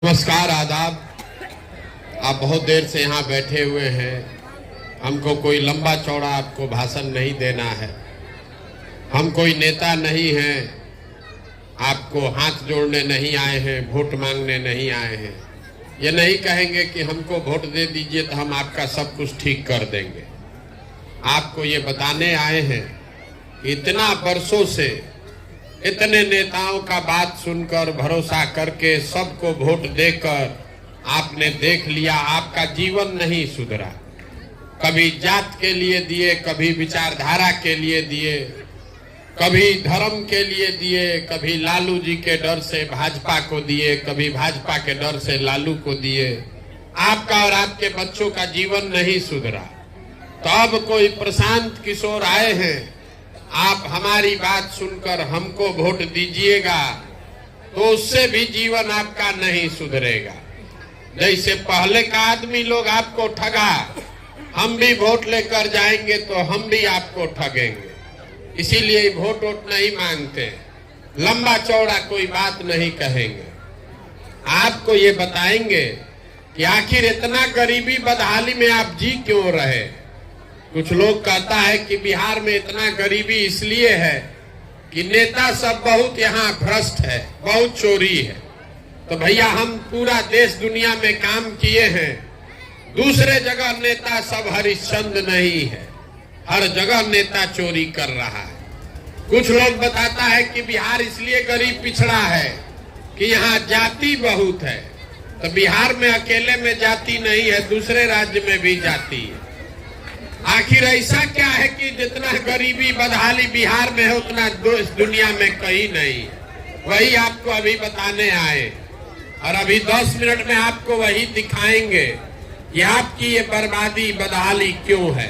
नमस्कार, आदाब। आप बहुत देर से यहाँ बैठे हुए हैं। हमको कोई लंबा चौड़ा आपको भाषण नहीं देना है। हम कोई नेता नहीं हैं, आपको हाथ जोड़ने नहीं आए हैं, वोट मांगने नहीं आए हैं। ये नहीं कहेंगे कि हमको वोट दे दीजिए तो हम आपका सब कुछ ठीक कर देंगे। आपको ये बताने आए हैं कि इतना वर्षों से इतने नेताओं का बात सुनकर भरोसा करके सबको वोट देकर आपने देख लिया, आपका जीवन नहीं सुधरा। कभी जात के लिए दिए, कभी विचारधारा के लिए दिए, कभी धर्म के लिए दिए, कभी लालू जी के डर से भाजपा को दिए, कभी भाजपा के डर से लालू को दिए। आपका और आपके बच्चों का जीवन नहीं सुधरा। तो अब कोई प्रशांत किशोर आए हैं, आप हमारी बात सुनकर हमको वोट दीजिएगा तो उससे भी जीवन आपका नहीं सुधरेगा। जैसे पहले का आदमी लोग आपको ठगा, हम भी वोट लेकर जाएंगे तो हम भी आपको ठगेंगे। इसीलिए वोट नहीं मांगते, लंबा चौड़ा कोई बात नहीं कहेंगे। आपको ये बताएंगे कि आखिर इतना गरीबी बदहाली में आप जी क्यों रहे। कुछ लोग कहता है कि बिहार में इतना गरीबी इसलिए है कि नेता सब बहुत यहाँ भ्रष्ट है, बहुत चोरी है। तो भैया हम पूरा देश दुनिया में काम किए हैं, दूसरे जगह नेता सब हरिश्चंद्र नहीं है, हर जगह नेता चोरी कर रहा है। कुछ लोग बताता है कि बिहार इसलिए गरीब पिछड़ा है कि यहाँ जाति बहुत है। तो बिहार में अकेले में जाति नहीं है, दूसरे राज्य में भी जाति है। आखिर ऐसा क्या है कि जितना गरीबी बदहाली बिहार में है उतना इस दुनिया में कहीं नहीं है। वही आपको अभी बताने आए और अभी 10 मिनट में आपको वही दिखाएंगे कि आपकी ये बर्बादी बदहाली क्यों है।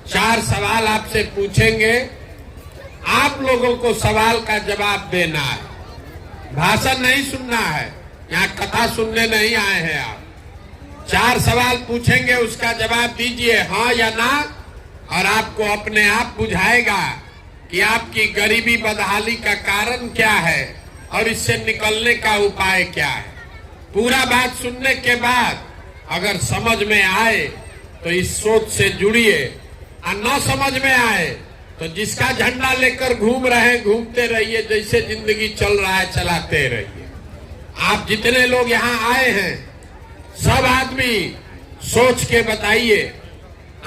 4 सवाल आपसे पूछेंगे, आप लोगों को सवाल का जवाब देना है, भाषण नहीं सुनना है। यहाँ कथा सुनने नहीं आए हैं आप। 4 सवाल पूछेंगे, उसका जवाब दीजिए हाँ या ना, और आपको अपने आप बुझाएगा कि आपकी गरीबी बदहाली का कारण क्या है और इससे निकलने का उपाय क्या है। पूरा बात सुनने के बाद अगर समझ में आए तो इस सोच से जुड़िए, और न समझ में आए तो जिसका झंडा लेकर घूम रहे हैं घूमते रहिए, जैसे जिंदगी चल रहा है चलाते रहिए। आप जितने लोग यहाँ आए हैं सब आदमी सोच के बताइए,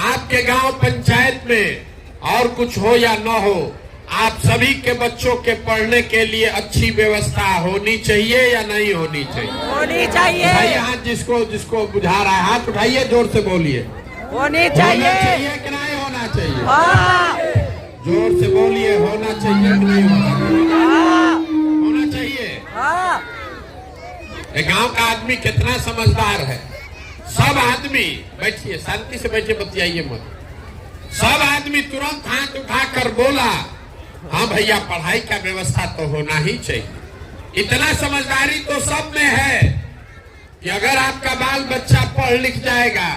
आपके गांव पंचायत में और कुछ हो या न हो, आप सभी के बच्चों के पढ़ने के लिए अच्छी व्यवस्था होनी चाहिए या नहीं होनी चाहिए? होनी चाहिए। भाई हाथ जिसको जिसको बुझा रहा है हाथ उठाइए, जोर से बोलिए। होनी चाहिए। होना चाहिए कि नहीं होना चाहिए? हाँ। जोर से बोलिए, होना चाहिए कि नहीं होना चाहिए? हाँ। गांव का आदमी कितना समझदार है। सब आदमी बैठिए, शांति से बैठिए, बतियाइए मत। सब आदमी तुरंत हाथ उठाकर बोला हाँ भैया पढ़ाई का व्यवस्था तो होना ही चाहिए। इतना समझदारी तो सब में है कि अगर आपका बाल बच्चा पढ़ लिख जाएगा,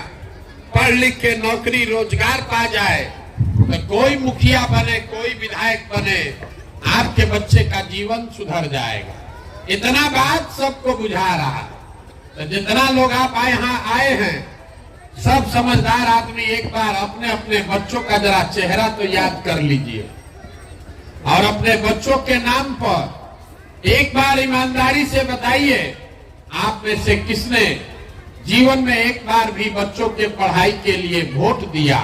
पढ़ लिख के नौकरी रोजगार पा जाए तो कोई मुखिया बने, कोई विधायक बने, आपके बच्चे का जीवन सुधर जाएगा। इतना बात सबको बुझा रहा। तो जितना लोग आप यहाँ आए हैं सब समझदार आदमी एक बार अपने अपने बच्चों का जरा चेहरा तो याद कर लीजिए और अपने बच्चों के नाम पर एक बार ईमानदारी से बताइए, आप में से किसने जीवन में एक बार भी बच्चों के पढ़ाई के लिए वोट दिया?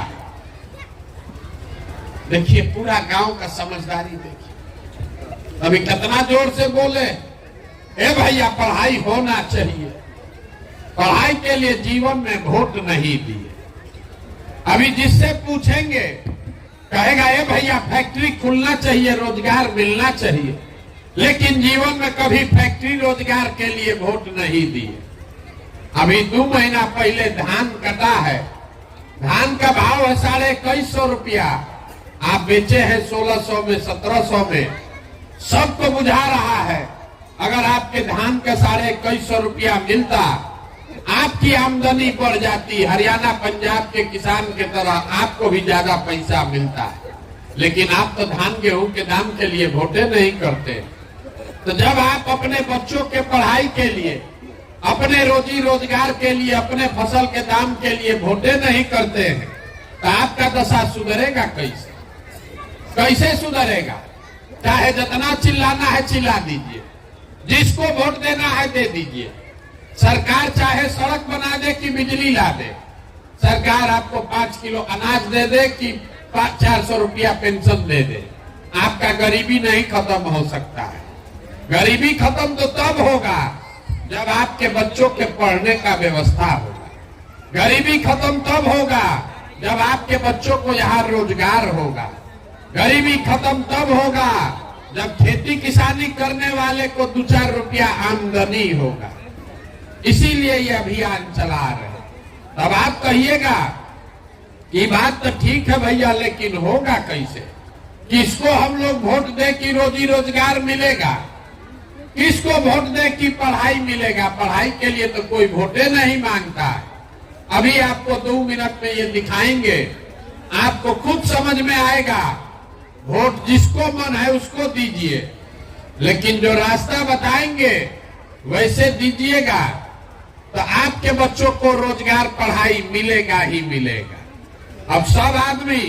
देखिए पूरा गांव का समझदारी देखिए। अभी कितना जोर से बोले ए भैया पढ़ाई होना चाहिए, पढ़ाई के लिए जीवन में वोट नहीं दिए। अभी जिससे पूछेंगे कहेगा ए भैया फैक्ट्री खुलना चाहिए, रोजगार मिलना चाहिए, लेकिन जीवन में कभी फैक्ट्री रोजगार के लिए वोट नहीं दिए। अभी 2 महीना पहले धान कटा है, धान का भाव है 2150 रुपया, आप बेचे हैं 1600 में, 1700 में। सबको बुझा रहा है अगर आपके धान का 2150 रुपया मिलता, आपकी आमदनी बढ़ जाती, हरियाणा पंजाब के किसान के तरह आपको भी ज्यादा पैसा मिलता है। लेकिन आप तो धान गेहूं के दाम के लिए वोटे नहीं करते। तो जब आप अपने बच्चों के पढ़ाई के लिए अपने रोजी रोजगार के लिए, अपने फसल के दाम के लिए वोटें नहीं करते हैं, तो आपका दशा सुधरेगा कैसे? कैसे सुधरेगा? चाहे जितना चिल्लाना है चिल्ला दीजिए, जिसको वोट देना है दे दीजिए। सरकार चाहे सड़क बना दे कि बिजली ला दे, सरकार आपको 5 किलो अनाज दे दे कि 400 रुपया पेंशन दे दे, आपका गरीबी नहीं खत्म हो सकता है। गरीबी खत्म तो तब होगा जब आपके बच्चों के पढ़ने का व्यवस्था होगा। गरीबी खत्म तब होगा जब आपके बच्चों को यहाँ रोजगार होगा। गरीबी खत्म तब होगा जब खेती किसानी करने वाले को 2-4 रुपया आमदनी होगा। इसीलिए ये अभियान चला रहे हैं। तब आप कहिएगा कि बात तो ठीक है भैया, लेकिन होगा कैसे? किसको हम लोग वोट दे कि रोजी रोजगार मिलेगा? किसको वोट दे कि पढ़ाई मिलेगा? पढ़ाई के लिए तो कोई वोटे नहीं मांगता है। अभी आपको 2 मिनट में ये दिखाएंगे, आपको खुद समझ में आएगा। वोट जिसको मन है उसको दीजिए, लेकिन जो रास्ता बताएंगे वैसे दीजिएगा, तो आपके बच्चों को रोजगार पढ़ाई मिलेगा ही मिलेगा। अब सब आदमी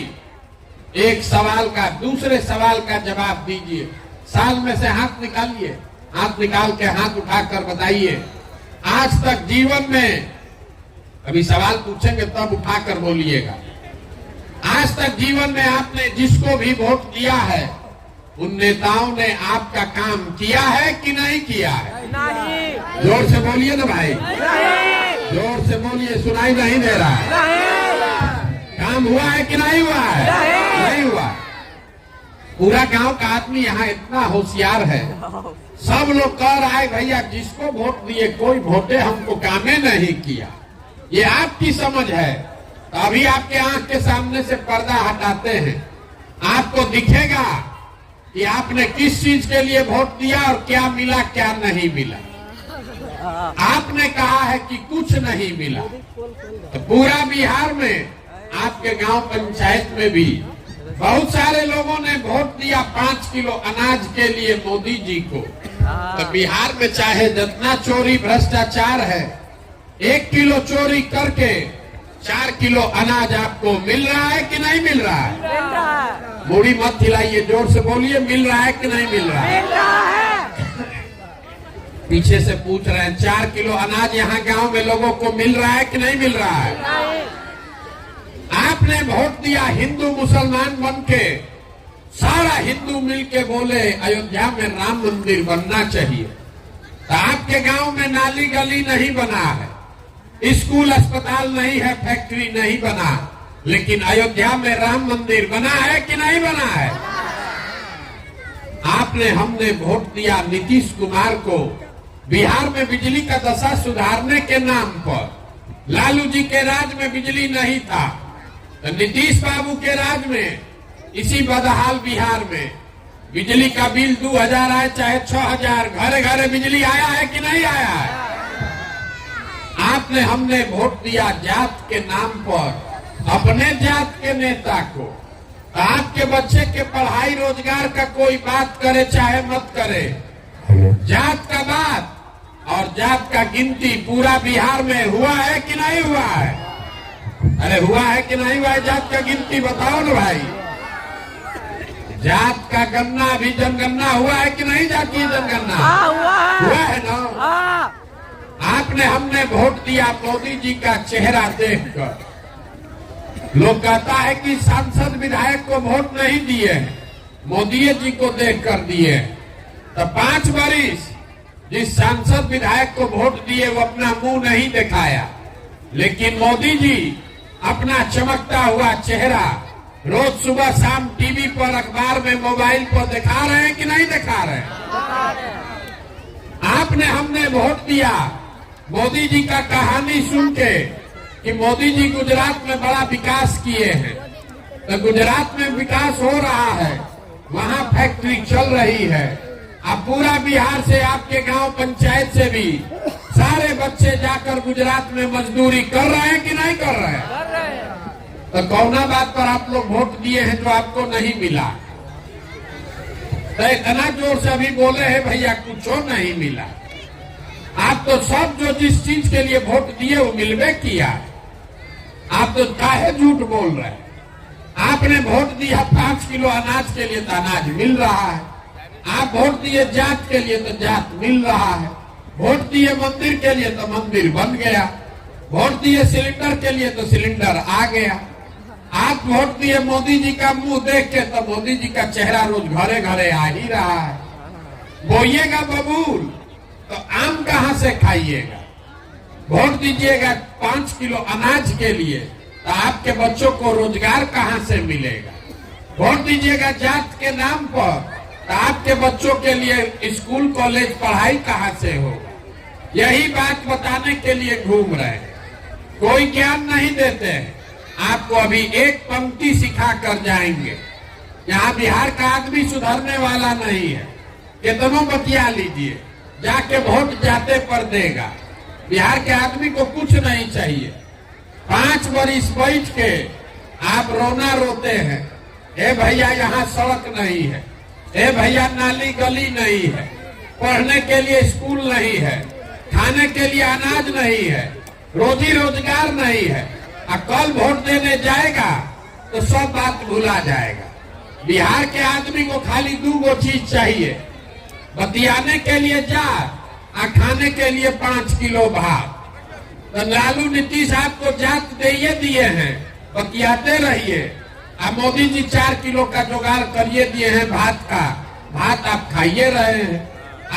एक सवाल का दूसरे सवाल का जवाब दीजिए। साल में से हाथ निकालिए, हाथ निकाल के हाथ उठाकर बताइए, आज तक जीवन में, अभी सवाल पूछेंगे तब उठाकर बोलिएगा, आज तक जीवन में आपने जिसको भी वोट दिया है उन नेताओं ने आपका काम किया है कि नहीं किया है? नहीं। जोर से बोलिए ना भाई, नहीं। जोर से बोलिए, सुनाई नहीं दे रहा है। नहीं। काम हुआ है कि नहीं हुआ है? नहीं हुआ। पूरा गांव का आदमी यहाँ इतना होशियार है, सब लोग कह रहा है भैया जिसको वोट दिए कोई वोटे हमको कामे नहीं किया। ये आपकी समझ है। तो अभी आपके आंख के सामने से पर्दा हटाते हैं, आपको दिखेगा कि आपने किस चीज के लिए वोट दिया और क्या मिला क्या नहीं मिला। आपने कहा है कि कुछ नहीं मिला, तो पूरा बिहार में आपके गांव पंचायत में भी बहुत सारे लोगों ने वोट दिया 5 किलो अनाज के लिए मोदी जी को। तो बिहार में चाहे जितना चोरी भ्रष्टाचार है, 1 किलो चोरी करके 4 किलो अनाज आपको मिल रहा है कि नहीं मिल रहा है? मिल रहा है। मूड़ी मत खिलाइए, जोर से बोलिए, मिल रहा है कि नहीं मिल रहा है? मिल रहा है। पीछे से पूछ रहे हैं 4 किलो अनाज यहाँ गांव में लोगों को मिल रहा है कि नहीं मिल रहा है? नहीं। आपने वोट दिया हिंदू मुसलमान बन के, सारा हिंदू मिलके बोले अयोध्या में राम मंदिर बनना चाहिए, तो आपके गांव में नाली गली नहीं बना है, स्कूल अस्पताल नहीं है, फैक्ट्री नहीं बना, लेकिन अयोध्या में राम मंदिर बना है कि नहीं बना है? आपने हमने वोट दिया नीतीश कुमार को बिहार में बिजली का दशा सुधारने के नाम पर। लालू जी के राज में बिजली नहीं था, तो नीतीश बाबू के राज में इसी बदहाल बिहार में बिजली का बिल 2000 आए चाहे 6000, घरे घरे बिजली आया है कि नहीं आया है? आपने हमने वोट दिया जात के नाम पर अपने जात के नेता को। तो आपके बच्चे के पढ़ाई रोजगार का कोई बात करे चाहे मत करे, जात का बात और जात का गिनती पूरा बिहार में हुआ है कि नहीं हुआ है? अरे हुआ है कि नहीं हुआ है? जात का गिनती बताओ ना भाई। जात का गणना भी जनगणना हुआ है कि नहीं? जातीय जनगणना हुआ है ना? आपने हमने वोट दिया मोदी जी का चेहरा देखकर। लोग कहता है कि सांसद विधायक को वोट नहीं दिए, मोदी जी को देखकर दिए। तो 5 बरिस जिस सांसद विधायक को वोट दिए वो अपना मुंह नहीं दिखाया, लेकिन मोदी जी अपना चमकता हुआ चेहरा रोज सुबह शाम टीवी पर, अखबार में, मोबाइल पर दिखा रहे हैं कि नहीं दिखा रहे हैं? आपने हमने वोट दिया मोदी जी का कहानी सुन के कि मोदी जी गुजरात में बड़ा विकास किए हैं। तो गुजरात में विकास हो रहा है, वहाँ फैक्ट्री चल रही है। अब पूरा बिहार से, आपके गांव पंचायत से भी सारे बच्चे जाकर गुजरात में मजदूरी कर रहे हैं कि नहीं कर रहे हैं? तो कौना बात पर आप लोग वोट दिए हैं जो आपको नहीं मिला? तो इतना जोर से अभी बोले हैं भैया कुछ नहीं मिला। आप तो सब जो जिस चीज के लिए वोट दिए वो मिलवे किया। आप तो काहे झूठ बोल रहे हैं? आपने वोट दिया 5 किलो अनाज के लिए तो अनाज मिल रहा है। आप वोट दिए जात के लिए तो जात मिल रहा है। वोट दिए मंदिर के लिए तो मंदिर बन गया। वोट दिए सिलेंडर के लिए तो सिलेंडर आ गया। आप वोट दिए मोदी जी का मुंह देख के तो मोदी जी का चेहरा रोज घरे घरे आ ही रहा है। बोइएगा बबूल तो आम कहां से खाइएगा? वोट दीजिएगा 5 किलो अनाज के लिए तो आपके बच्चों को रोजगार कहां से मिलेगा? वोट दीजिएगा जात के नाम पर तो आपके बच्चों के लिए स्कूल कॉलेज पढ़ाई कहां से होगा? यही बात बताने के लिए घूम रहे हैं। कोई ज्ञान नहीं देते हैं। आपको अभी एक पंक्ति सिखा कर जाएंगे। यहाँ बिहार का आदमी सुधरने वाला नहीं है। कितनों बतिया लीजिए, जाके वोट जाते पर देगा। बिहार के आदमी को कुछ नहीं चाहिए। 5 बरिस बैठ के आप रोना रोते हैं, ए भैया यहाँ सड़क नहीं है, ए भैया नाली गली नहीं है, पढ़ने के लिए स्कूल नहीं है, खाने के लिए अनाज नहीं है, रोजी रोजगार नहीं है। और कल वोट देने जाएगा तो सब बात भुला जाएगा। बिहार के आदमी को खाली 2 चीज चाहिए, बतियाने के लिए जात और खाने के लिए 5 किलो भात। तो लालू नीतीश आपको जात दे दिए हैं, बतियाते रहिए। अब मोदी जी 4 किलो का जुगाड़ करिए दिए हैं भात का, भात आप खाइए रहे हैं।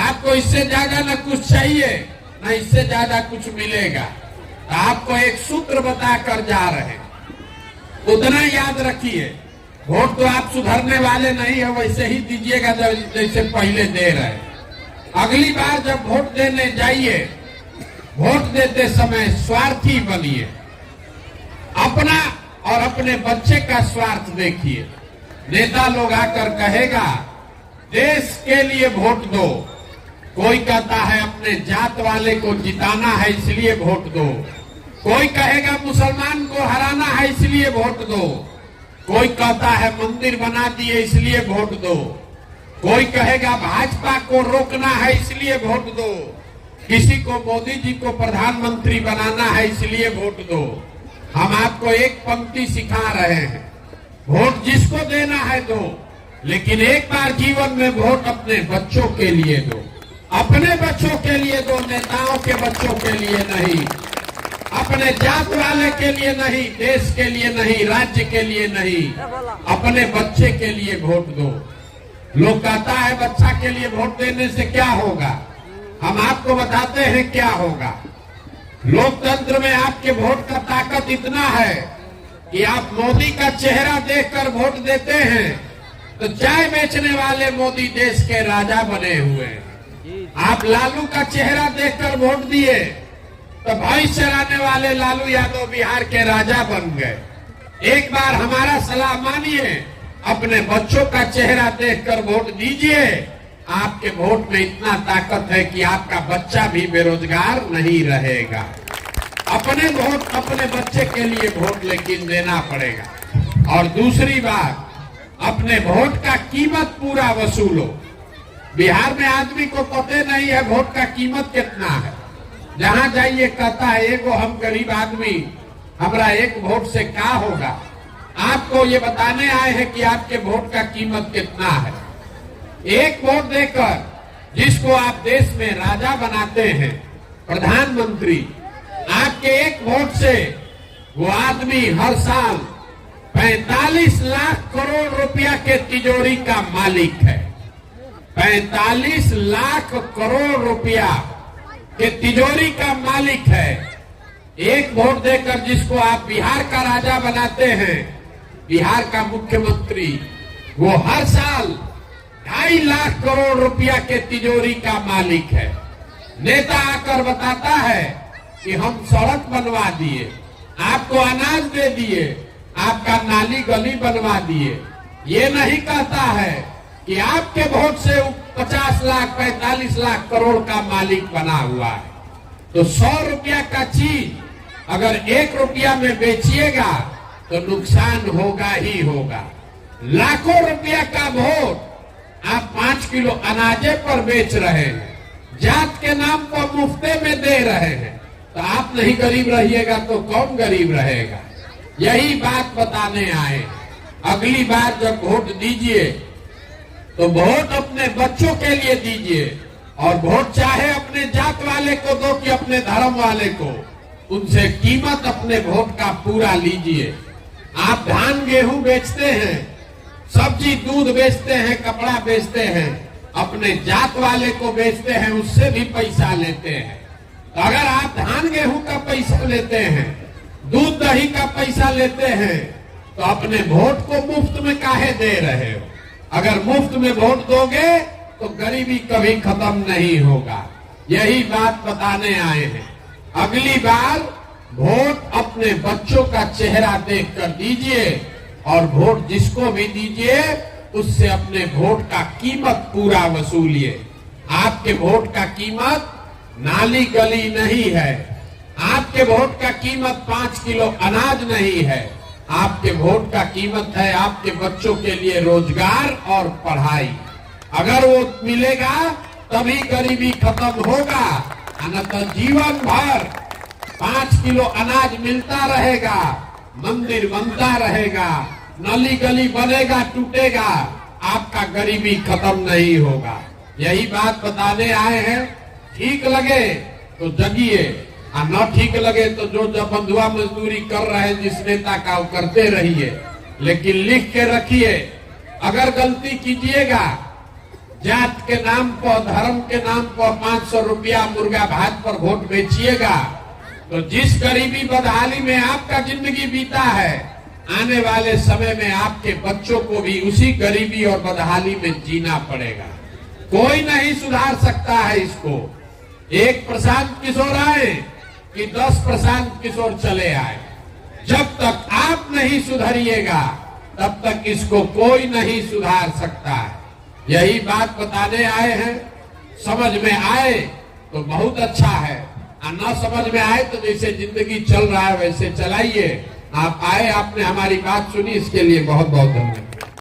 आपको इससे ज्यादा न कुछ चाहिए न इससे ज्यादा कुछ मिलेगा। तो आपको एक सूत्र बताकर जा रहे हैं, उतना याद रखिए। वोट तो आप सुधरने वाले नहीं है, वैसे ही दीजिएगा जैसे पहले दे रहे। अगली बार जब वोट देने जाइए, वोट देते समय स्वार्थी बनिए। अपना और अपने बच्चे का स्वार्थ देखिए। नेता लोग आकर कहेगा देश के लिए वोट दो, कोई कहता है अपने जात वाले को जिताना है इसलिए वोट दो, कोई कहेगा मुसलमान को हराना है इसलिए वोट दो, कोई कहता है मंदिर बना दिए इसलिए वोट दो, कोई कहेगा भाजपा को रोकना है इसलिए वोट दो, किसी को मोदी जी को प्रधानमंत्री बनाना है इसलिए वोट दो। हम आपको एक पंक्ति सिखा रहे हैं, वोट जिसको देना है दो, लेकिन एक बार जीवन में वोट अपने बच्चों के लिए दो। अपने बच्चों के लिए दो, नेताओं के बच्चों के लिए नहीं, अपने जात वाले के लिए नहीं, देश के लिए नहीं, राज्य के लिए नहीं, अपने बच्चे के लिए वोट दो। लोग कहता है बच्चा के लिए वोट देने से क्या होगा? हम आपको बताते हैं क्या होगा। लोकतंत्र में आपके वोट का ताकत इतना है कि आप मोदी का चेहरा देखकर वोट देते हैं तो चाय बेचने वाले मोदी देश के राजा बने हुए हैं। आप लालू का चेहरा देखकर वोट दिए तो भैंस चराने वाले लालू यादव बिहार के राजा बन गए। एक बार हमारा सलाह मानिए, अपने बच्चों का चेहरा देखकर वोट दीजिए। आपके वोट में इतना ताकत है कि आपका बच्चा भी बेरोजगार नहीं रहेगा। अपने वोट अपने बच्चे के लिए वोट लेकिन देना पड़ेगा। और दूसरी बात, अपने वोट का कीमत पूरा वसूलो। बिहार में आदमी को पता नहीं है वोट का कीमत कितना है। जहां जाइए कहता है एगो हम गरीब आदमी, हमारा एक वोट से क्या होगा। आपको ये बताने आए हैं कि आपके वोट का कीमत कितना है। एक वोट देकर जिसको आप देश में राजा बनाते हैं, प्रधानमंत्री, आपके एक वोट से वो आदमी हर साल 45 लाख करोड़ रुपया के तिजोरी का मालिक है। 45 लाख करोड़ रुपया के तिजोरी का मालिक है। एक वोट देकर जिसको आप बिहार का राजा बनाते हैं, बिहार का मुख्यमंत्री, वो हर साल 2.5 लाख करोड़ रुपया के तिजोरी का मालिक है। नेता आकर बताता है कि हम सड़क बनवा दिए, आपको अनाज दे दिए, आपका नाली गली बनवा दिए। ये नहीं कहता है कि आपके वोट से 50 लाख 45 लाख करोड़ का मालिक बना हुआ है। तो 100 रुपया का चीज अगर 1 रुपया में बेचिएगा तो नुकसान होगा ही होगा। लाखों रुपया का वोट आप 5 किलो अनाजे पर बेच रहे हैं जात के नाम पर मुफ्ते में दे रहे हैं, तो आप नहीं गरीब रहिएगा तो कौन गरीब रहेगा? यही बात बताने आए। अगली बार जब वोट दीजिए तो वोट अपने बच्चों के लिए दीजिए, और वोट चाहे अपने जात वाले को दो कि अपने धर्म वाले को, उनसे कीमत अपने वोट का पूरा लीजिए। आप धान गेहूं बेचते हैं, सब्जी दूध बेचते हैं, कपड़ा बेचते हैं, अपने जात वाले को बेचते हैं, उससे भी पैसा लेते हैं। तो अगर आप धान गेहूं का पैसा लेते हैं, दूध दही का पैसा लेते हैं, तो अपने वोट को मुफ्त में काहे दे रहे हो? अगर मुफ्त में वोट दोगे तो गरीबी कभी खत्म नहीं होगा। यही बात बताने आए हैं। अगली बार वोट अपने बच्चों का चेहरा देखकर दीजिए, और वोट जिसको भी दीजिए उससे अपने वोट का कीमत पूरा वसूलिए। आपके वोट का कीमत नाली गली नहीं है, आपके वोट का कीमत 5 किलो अनाज नहीं है, आपके वोट का कीमत है आपके बच्चों के लिए रोजगार और पढ़ाई। अगर वो मिलेगा तभी गरीबी खत्म होगा, अन्यथा जीवन भर 5 किलो अनाज मिलता रहेगा, मंदिर बनता रहेगा, नली गली बनेगा टूटेगा, आपका गरीबी खत्म नहीं होगा। यही बात बताने आए हैं। ठीक लगे तो जगिए, और न ठीक लगे तो जो जब बंधुआ मजदूरी कर रहे हैं जिस नेता का वो करते रहिए, लेकिन लिख के रखिए, अगर गलती कीजिएगा, जात के नाम पर, धर्म के नाम पर 500 रुपया मुर्गा भात पर वोट बेचिएगा, तो जिस गरीबी बदहाली में आपका जिंदगी बीता है, आने वाले समय में आपके बच्चों को भी उसी गरीबी और बदहाली में जीना पड़ेगा। कोई नहीं सुधार सकता है इसको। एक प्रशांत किशोर आए कि 10 प्रशांत किशोर चले आए। जब तक आप नहीं सुधरिएगा तब तक इसको कोई नहीं सुधार सकता है। यही बात बताने आए हैं। समझ में आए तो बहुत अच्छा है, और न समझ में आए तो जैसे जिंदगी चल रहा है वैसे चलाइए। आप आए, आपने हमारी बात सुनी, इसके लिए बहुत बहुत धन्यवाद।